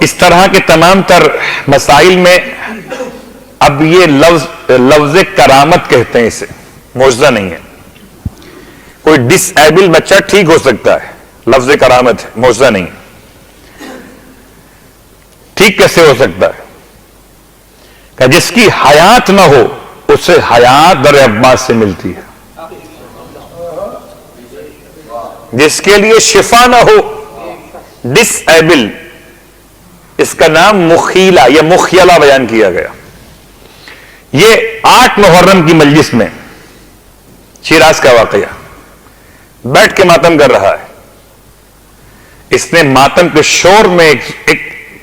اس طرح کے تمام تر مسائل میں اب یہ لفظ کرامت کہتے ہیں اسے، معجزہ نہیں ہے. کوئی ڈس ایبل بچہ ٹھیک ہو سکتا ہے، لفظ کرامت ہے، معجزہ نہیں ہے. ٹھیک کیسے ہو سکتا ہے؟ کہ جس کی حیات نہ ہو اسے حیات در عباس سے ملتی ہے. جس کے لیے شفا نہ ہو، ڈس ایبل، اس کا نام مخیلہ یا مخیلہ بیان کیا گیا. یہ 8 محرم کی مجلس میں شیراز کا واقعہ، بیٹھ کے ماتم کر رہا ہے. اس نے ماتم کے شور میں ایک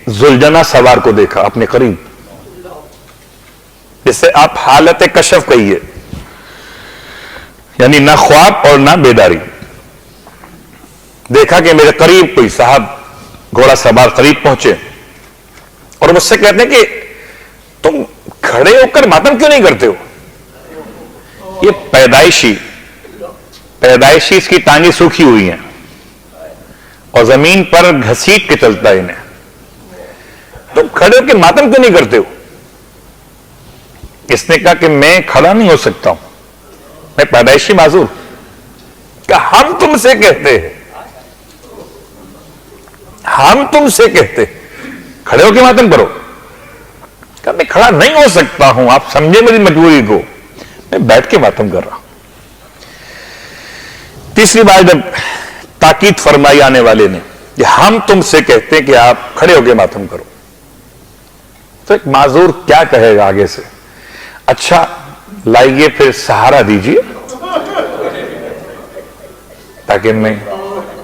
ذوالجناح سوار کو دیکھا اپنے قریب، جسے آپ حالت کشف کہیے، یعنی نہ خواب اور نہ بیداری. دیکھا کہ میرے قریب کوئی صاحب گھوڑا سوار قریب پہنچے اور مجھ سے کہتے ہیں کہ تم کھڑے ہو کر ماتم کیوں نہیں کرتے ہو؟ یہ پیدائشی اس کی ٹانگیں سوکھی ہوئی ہیں اور زمین پر گھسیٹ کے چلتا ہے انہیں. تم کھڑے ہو کے ماتم کیوں نہیں کرتے ہو؟ اس نے کہا کہ میں کھڑا نہیں ہو سکتا ہوں، میں پیدائشی معذور. کہ ہم تم سے کہتے ہیں، ہم تم سے کہتے کھڑے ہو کے ماتم کرو. کہ میں کھڑا نہیں ہو سکتا ہوں، آپ سمجھے میری مجبوری کو، میں بیٹھ کے ماتم کر رہا ہوں. تیسری بار جب تاکید فرمائی آنے والے نے کہ ہم تم سے کہتے ہیں کہ آپ کھڑے ہو کے ماتم کرو، تو ایک معذور کیا کہے گا آگے سے؟ اچھا لائیے پھر سہارا دیجیے تاکہ میں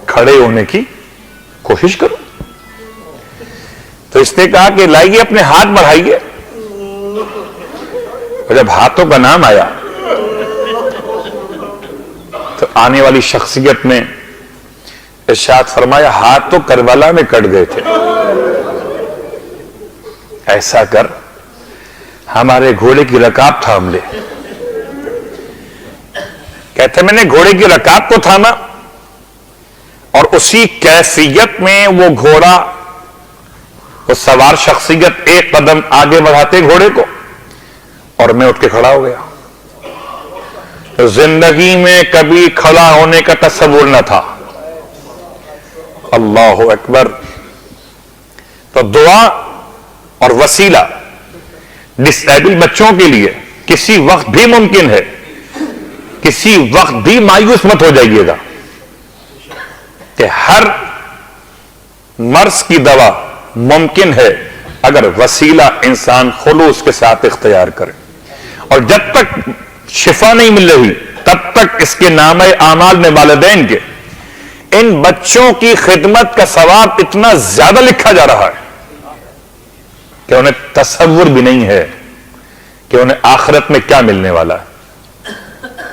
کھڑے ہونے کی کوشش کروں. تو اس نے کہا کہ لائیے اپنے ہاتھ بڑھائیے. اور جب ہاتھوں کا نام آیا تو آنے والی شخصیت نے ارشاد فرمایا ہاتھ تو کربلا میں کٹ گئے تھے، ایسا کر ہمارے گھوڑے کی رکاب تھام لے. کہتے میں نے گھوڑے کی رکاب کو تھاما اور اسی کیفیت میں وہ گھوڑا، وہ سوار شخصیت ایک قدم آگے بڑھاتے گھوڑے کو اور میں اٹھ کے کھڑا ہو گیا. تو زندگی میں کبھی کھڑا ہونے کا تصور نہ تھا. اللہ اکبر. تو دعا اور وسیلہ ڈس ایبل بچوں کے لیے کسی وقت بھی ممکن ہے. کسی وقت بھی مایوس مت ہو جائیے گا کہ ہر مرض کی دوا ممکن ہے اگر وسیلہ انسان خلوص کے ساتھ اختیار کرے. اور جب تک شفا نہیں مل رہی تب تک اس کے نامہ اعمال میں والدین کے ان بچوں کی خدمت کا ثواب اتنا زیادہ لکھا جا رہا ہے کہ انہیں تصور بھی نہیں ہے کہ انہیں آخرت میں کیا ملنے والا ہے.